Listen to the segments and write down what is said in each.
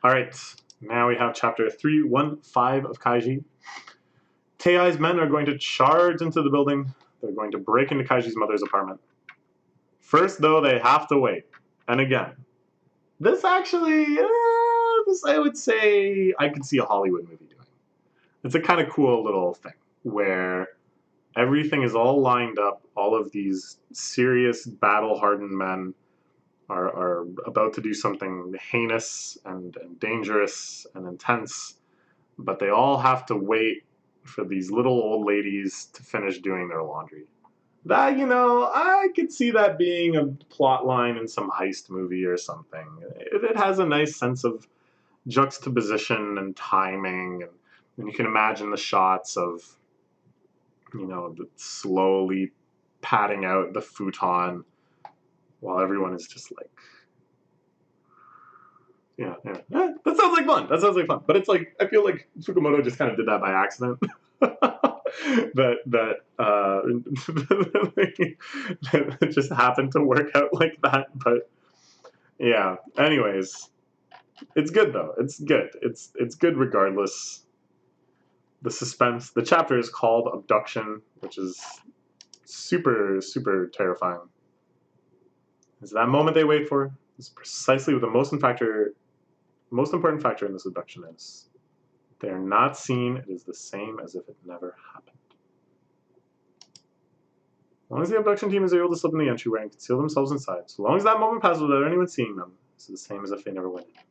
Alright, now we have chapter 315 of Kaiji. Tei's men are going to charge into the building. They're going to break into Kaiji's mother's apartment. First, though, they have to wait. And again, this actually, this I would say I could see a Hollywood movie doing. It's a kind of cool little thing where everything is all lined up. All of these serious, battle-hardened men are about to do something heinous and dangerous and intense, but they all have to wait for these little old ladies to finish doing their laundry. That, I could see that being a plot line in some heist movie or something. It has a nice sense of juxtaposition and timing, and you can imagine the shots of, slowly patting out the futon while everyone is just like, that sounds like fun. That sounds like fun. But it's like, I feel like Fukumoto just kind of did that by accident. that just happened to work out like that. But yeah, anyways, it's good though. It's good. It's good regardless. The suspense. The chapter is called Abduction, which is super, super terrifying. It's that moment they wait for. It's precisely what the most important factor in this abduction is. They are not seen. It is the same as if it never happened. As long as the abduction team is able to slip in the entryway and conceal themselves inside, so long as that moment passes without anyone seeing them, it's the same as if they never went in.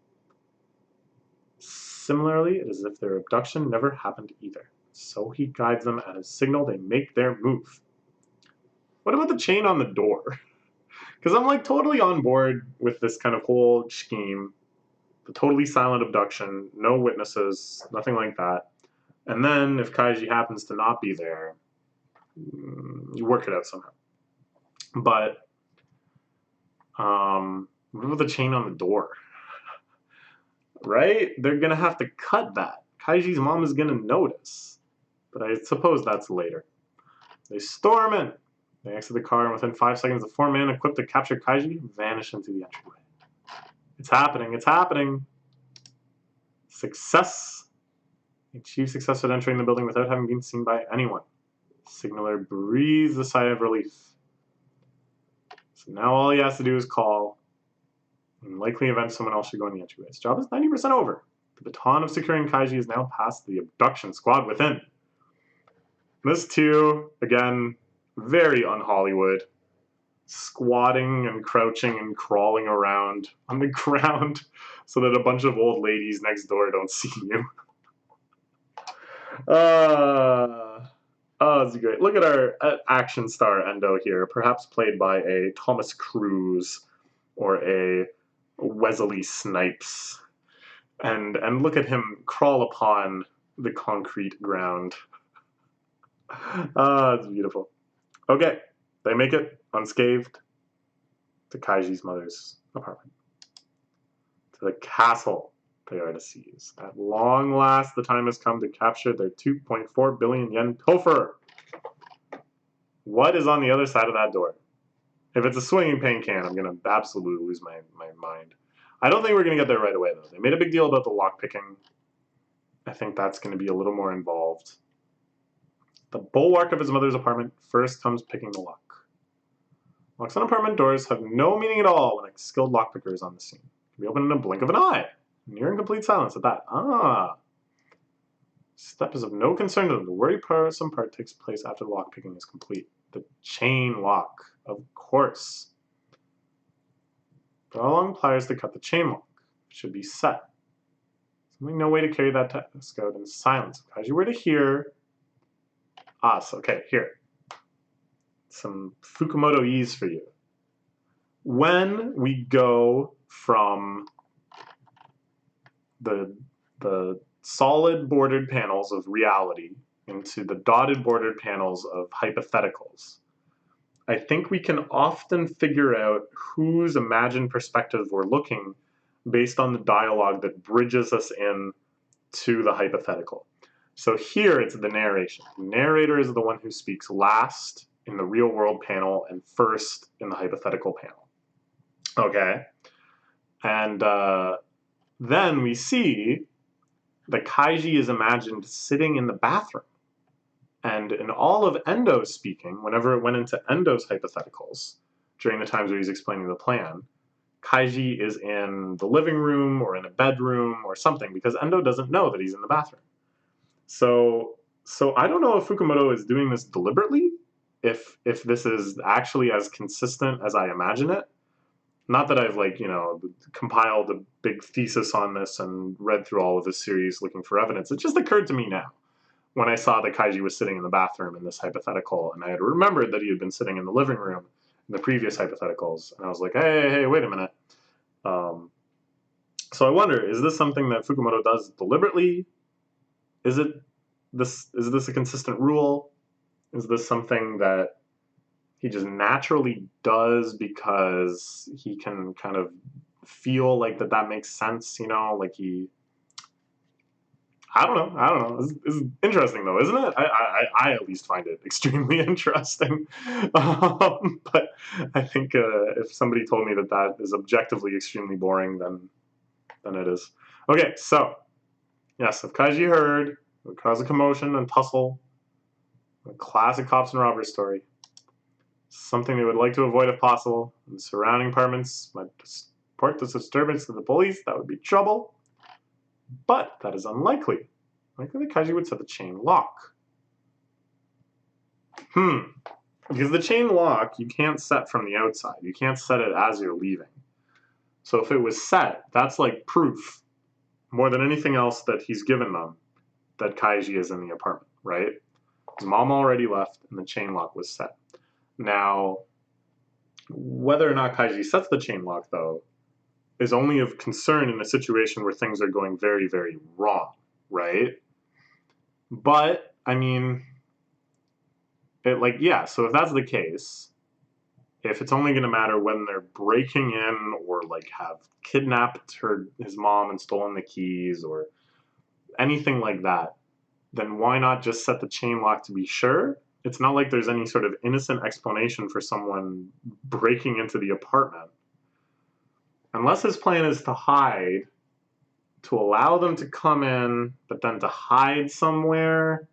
Similarly, it is as if their abduction never happened either. So he guides them at his signal, they make their move. What about the chain on the door? Because I'm like totally on board with this kind of whole scheme. The totally silent abduction, no witnesses, nothing like that. And then if Kaiji happens to not be there, you work it out somehow. But what about the chain on the door? Right? They're going to have to cut that. Kaiji's mom is going to notice. But I suppose that's later. They storm in. They exit the car, and within 5 seconds, the 4 men equipped to capture Kaiji vanish into the entryway. It's happening. It's happening. Success. Achieve success at entering the building without having been seen by anyone. Signaler breathes a sigh of relief. So now all he has to do is call. In likely event, someone else should go in the entryway. His job is 90% over. The baton of securing Kaiji is now passed to the abduction squad within. This too, again, very un-Hollywood. Squatting and crouching and crawling around on the ground so that a bunch of old ladies next door don't see you. This is great. Look at our action star Endo here, perhaps played by a Thomas Cruise or a Wesley Snipes. And look at him crawl upon the concrete ground. It's beautiful. Okay, they make it unscathed to Kaiji's mother's apartment. To the castle they are to seize. At long last, the time has come to capture their 2.4 billion yen pilfer. What is on the other side of that door? If it's a swinging paint can, I'm going to absolutely lose my mind. I don't think we're going to get there right away, though. They made a big deal about the lockpicking. I think that's going to be a little more involved. The bulwark of his mother's apartment first comes picking the lock. Locks on apartment doors have no meaning at all when a skilled lockpicker is on the scene. Can be opened in a blink of an eye. Near in complete silence at that. Step is of no concern to them. The worrisome part takes place after the lockpicking is complete. The chain lock, of course. Draw long pliers to cut the chain lock. It should be set. There's no way to carry that task out in silence. If Kaiji were to hear... so okay, here. Some Fukumoto ease for you. When we go from the solid bordered panels of reality into the dotted bordered panels of hypotheticals, I think we can often figure out whose imagined perspective we're looking based on the dialogue that bridges us in to the hypothetical. So here it's the narration. The narrator is the one who speaks last in the real world panel and first in the hypothetical panel. Okay? And Then we see that Kaiji is imagined sitting in the bathroom. And in all of Endo's speaking, whenever it went into Endo's hypotheticals, during the times where he's explaining the plan, Kaiji is in the living room or in a bedroom or something, because Endo doesn't know that he's in the bathroom. So I don't know if Fukumoto is doing this deliberately, if this is actually as consistent as I imagine it. Not that I've compiled a big thesis on this and read through all of this series looking for evidence. It just occurred to me now when I saw that Kaiji was sitting in the bathroom in this hypothetical, and I had remembered that he had been sitting in the living room in the previous hypotheticals, and I was like, hey, wait a minute. So I wonder, is this something that Fukumoto does deliberately? Is this a consistent rule? Is this something that he just naturally does because he can kind of feel like that makes sense, like he... I don't know. This is interesting, though, isn't it? I at least find it extremely interesting. But I think if somebody told me that is objectively extremely boring, then it is. Okay, so, yes, if Kaiji heard, it would cause a commotion and tussle. A classic cops and robbers story. Something they would like to avoid if possible. And the surrounding apartments might report this disturbance to the police. That would be trouble. But that is unlikely. Likely Kaiji would set the chain lock. Because the chain lock you can't set from the outside. You can't set it as you're leaving. So if it was set, that's like proof, more than anything else that he's given them, that Kaiji is in the apartment, right? His mom already left and the chain lock was set. Now, whether or not Kaiji sets the chain lock, though, is only of concern in a situation where things are going very, very wrong, right? But, I mean, so if that's the case, if it's only going to matter when they're breaking in or, have kidnapped his mom and stolen the keys or anything like that, then why not just set the chain lock to be sure? It's not like there's any sort of innocent explanation for someone breaking into the apartment. Unless his plan is to hide, to allow them to come in, but then to hide somewhere,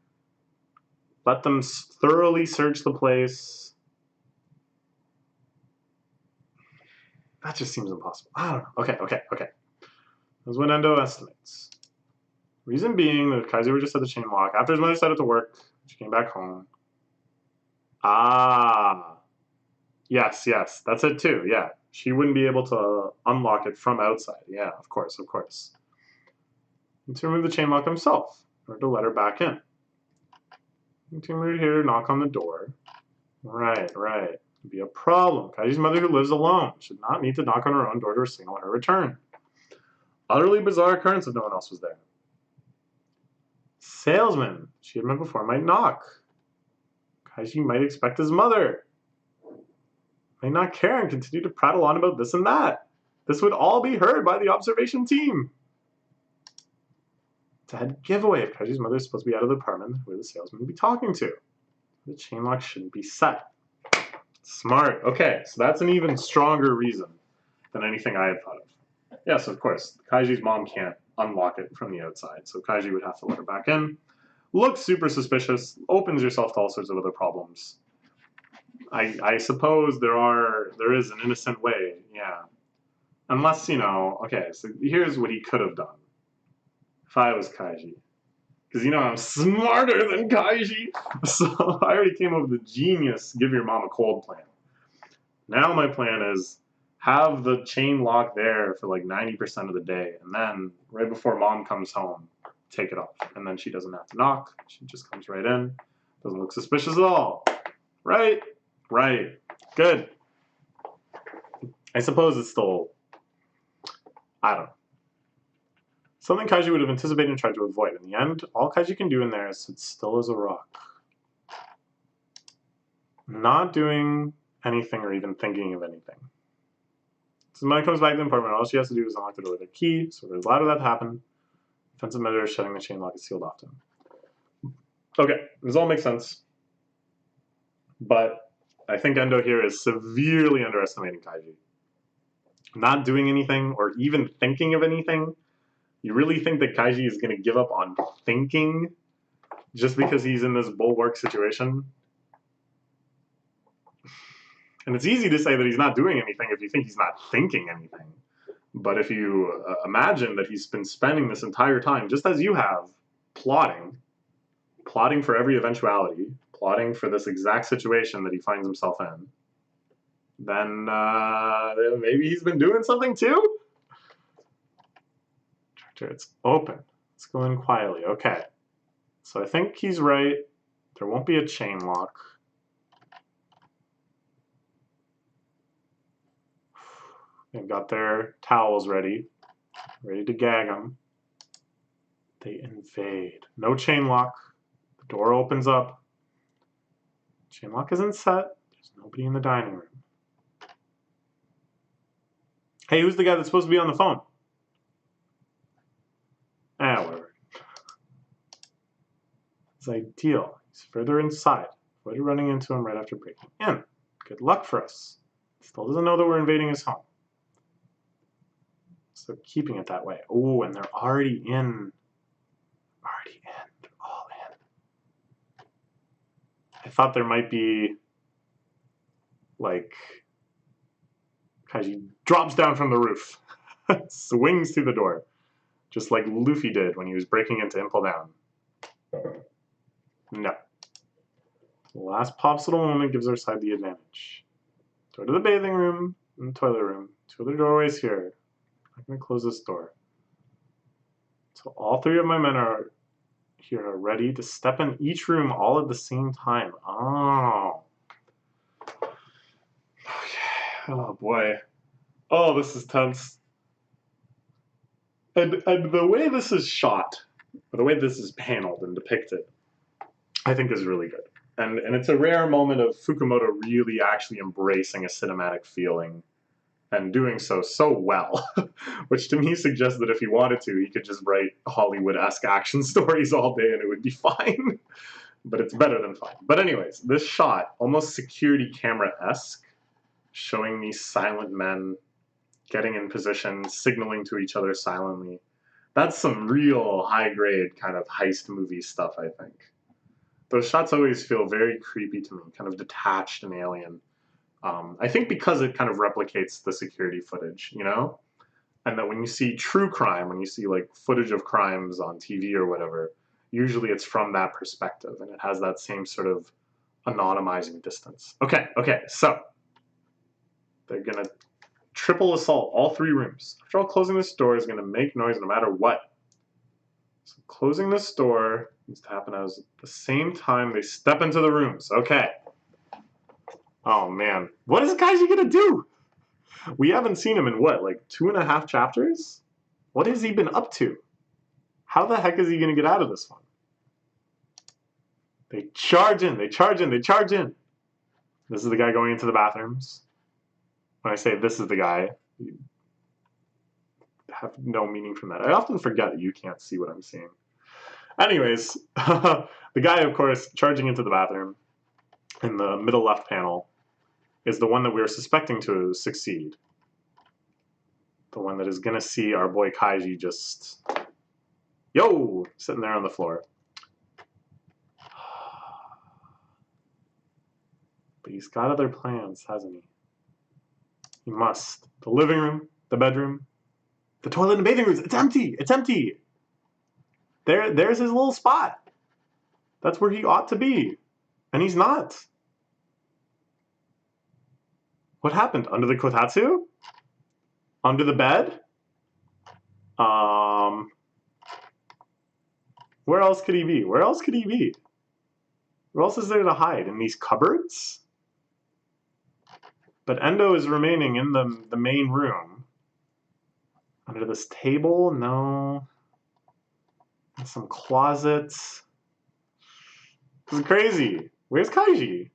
let them thoroughly search the place. That just seems impossible. I don't know. Okay. That's what Endo estimates. Reason being that if Kaiji were just at the chain lock, after his mother set it to work, she came back home. Yes, that's it too, yeah. She wouldn't be able to unlock it from outside. Yeah, of course. To remove the chain lock himself, in order to let her back in. Continue here, knock on the door. Right. It'd be a problem. Kaiji's mother, who lives alone, should not need to knock on her own door to signal her return. Utterly bizarre occurrence if no one else was there. Salesman she had met before might knock. Kaiji might expect his mother. Might not care and continue to prattle on about this and that. This would all be heard by the observation team. It's a head giveaway if Kaiji's mother is supposed to be out of the apartment where the salesman would be talking to. The chain lock shouldn't be set. Smart. Okay, so that's an even stronger reason than anything I had thought of. Yes, of course. Kaiji's mom can't unlock it from the outside, so Kaiji would have to let her back in. Looks super suspicious, opens yourself to all sorts of other problems. I suppose there is an innocent way, yeah. Unless, okay, so here's what he could have done if I was Kaiji. Because, I'm smarter than Kaiji. So I already came up with the genius give your mom a cold plan. Now my plan is have the chain lock there for 90% of the day. And then right before mom comes home, take it off. And then she doesn't have to knock. She just comes right in. Doesn't look suspicious at all. Right. Good. I suppose it's still... I don't know. Something Kaiji would have anticipated and tried to avoid. In the end, all Kaiji can do in there is sit still as a rock. Not doing anything or even thinking of anything. So when it comes back to the apartment, all she has to do is unlock the door with a key, so there's allowed that to happen. Defensive measure shutting the chain lock is sealed off to him. Okay, this all makes sense. But I think Endo here is severely underestimating Kaiji. Not doing anything or even thinking of anything You really think that Kaiji is going to give up on thinking just because he's in this bulwark situation? And it's easy to say that he's not doing anything if you think he's not thinking anything. But if you imagine that he's been spending this entire time, just as you have, plotting for every eventuality, plotting for this exact situation that he finds himself in, then maybe he's been doing something too? It's open. Let's go in quietly. Okay. So I think he's right. There won't be a chain lock. They've got their towels ready to gag him. They invade. No chain lock. The door opens up. Chain lock isn't set. There's nobody in the dining room. Hey, who's the guy that's supposed to be on the phone? Whatever. It's ideal. He's further inside. Avoid running into him right after breaking in. Good luck for us. Still doesn't know that we're invading his home. So keeping it that way. Oh, and they're already in. They're all in. I thought there might be, like, Kaiji drops down from the roof, swings through the door, just like Luffy did when he was breaking into Impel Down. No. The last popsicle moment gives our side the advantage. Door to the bathing room and the toilet room. Two other doorways here. I'm going to close this door. So all three of my men are here, are ready to step in each room all at the same time. Oh. Okay. Oh boy. Oh, this is tense. And the way this is shot, or the way this is paneled and depicted, I think is really good. And it's a rare moment of Fukumoto really actually embracing a cinematic feeling and doing so well, which to me suggests that if he wanted to, he could just write Hollywood-esque action stories all day and it would be fine. But it's better than fine. But anyways, this shot, almost security camera-esque, showing these silent men getting in position, signaling to each other silently. That's some real high-grade kind of heist movie stuff, I think. Those shots always feel very creepy to me, kind of detached and alien. I think because it kind of replicates the security footage, you know? And that when you see true crime, when you see like footage of crimes on TV or whatever, usually it's from that perspective and it has that same sort of anonymizing distance. Okay, so they're gonna triple assault all three rooms. After all, closing this door is gonna make noise no matter what. So closing this door needs to happen at the same time they step into the rooms. Okay. Oh man, what is Kaiji gonna do? We haven't seen him in what, like 2.5 chapters? What has he been up to? How the heck is he gonna get out of this one? They charge in. This is the guy going into the bathrooms. When I say this is the guy, you have no meaning from that. I often forget that you can't see what I'm seeing. Anyways, the guy, of course, charging into the bathroom in the middle left panel is the one that we're suspecting to succeed. The one that is going to see our boy Kaiji just, sitting there on the floor. But he's got other plans, hasn't he? He must. The living room, the bedroom, the toilet and bathing rooms. It's empty. There's his little spot. That's where he ought to be. And he's not. What happened? Under the kotatsu? Under the bed? Where else could he be? Where else is there to hide? In these cupboards? But Endo is remaining in the main room. Under this table? No. In some closets. This is crazy. Where's Kaiji?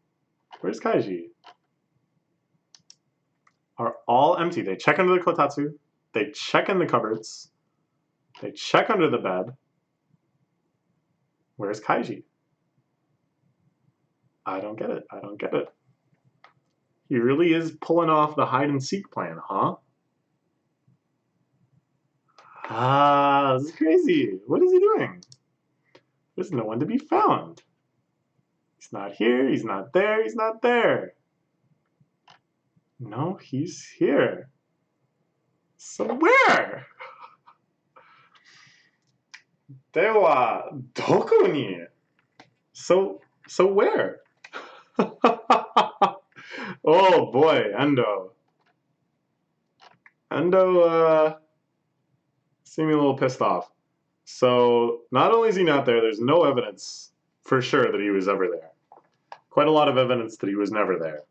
Are all empty. They check under the kotatsu. They check in the cupboards. They check under the bed. Where's Kaiji? I don't get it. He really is pulling off the hide and seek plan, huh? Ah, this is crazy. What is he doing? There's no one to be found. He's not here, he's not there, he's not there. No, he's here. So where? では、どこに? So where? Oh boy, Endo. Endo, seeming a little pissed off. So not only is he not there, there's no evidence for sure that he was ever there. Quite a lot of evidence that he was never there,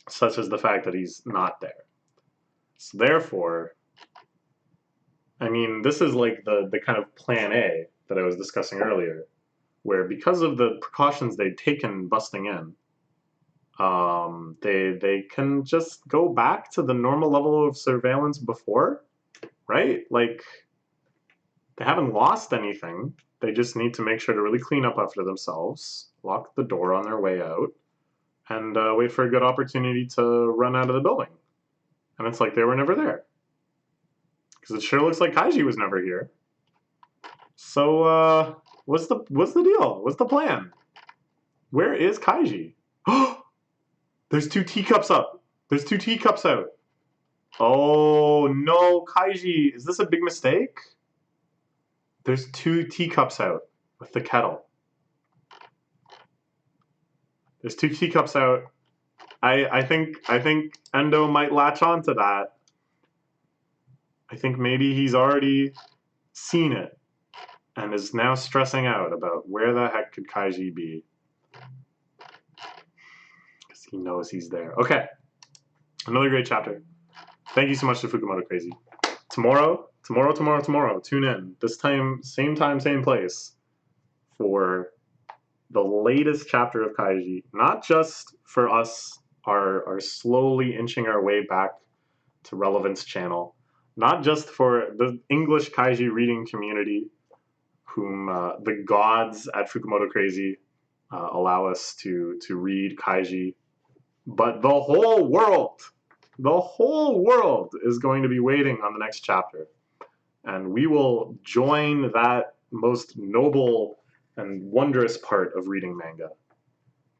such as the fact that he's not there. So therefore, I mean, this is like the kind of plan A that I was discussing earlier, where because of the precautions they'd taken busting in, they can just go back to the normal level of surveillance before, right? Like, they haven't lost anything. They just need to make sure to really clean up after themselves, lock the door on their way out, and wait for a good opportunity to run out of the building. And it's like they were never there. Because it sure looks like Kaiji was never here. So, what's the deal? What's the plan? Where is Kaiji? There's 2 teacups up. There's 2 teacups out. Oh no, Kaiji, is this a big mistake? There's 2 teacups out with the kettle. There's 2 teacups out. I think Endo might latch on to that. I think maybe he's already seen it and is now stressing out about where the heck could Kaiji be. Because he knows he's there. Okay, another great chapter. Thank you so much to Fukumoto Crazy. Tomorrow, tune in. This time, same place for the latest chapter of Kaiji. Not just for us, are slowly inching our way back to Relevance channel. Not just for the English Kaiji reading community, whom the gods at Fukumoto Crazy allow us to read Kaiji, but the whole world. The whole world is going to be waiting on the next chapter. And we will join that most noble and wondrous part of reading manga.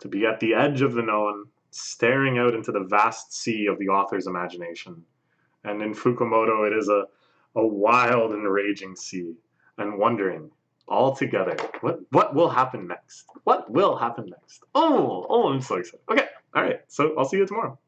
To be at the edge of the known, staring out into the vast sea of the author's imagination. And in Fukumoto, it is a wild and raging sea. And wondering, all together, what will happen next? What will happen next? Oh, I'm so excited. Okay, all right, so I'll see you tomorrow.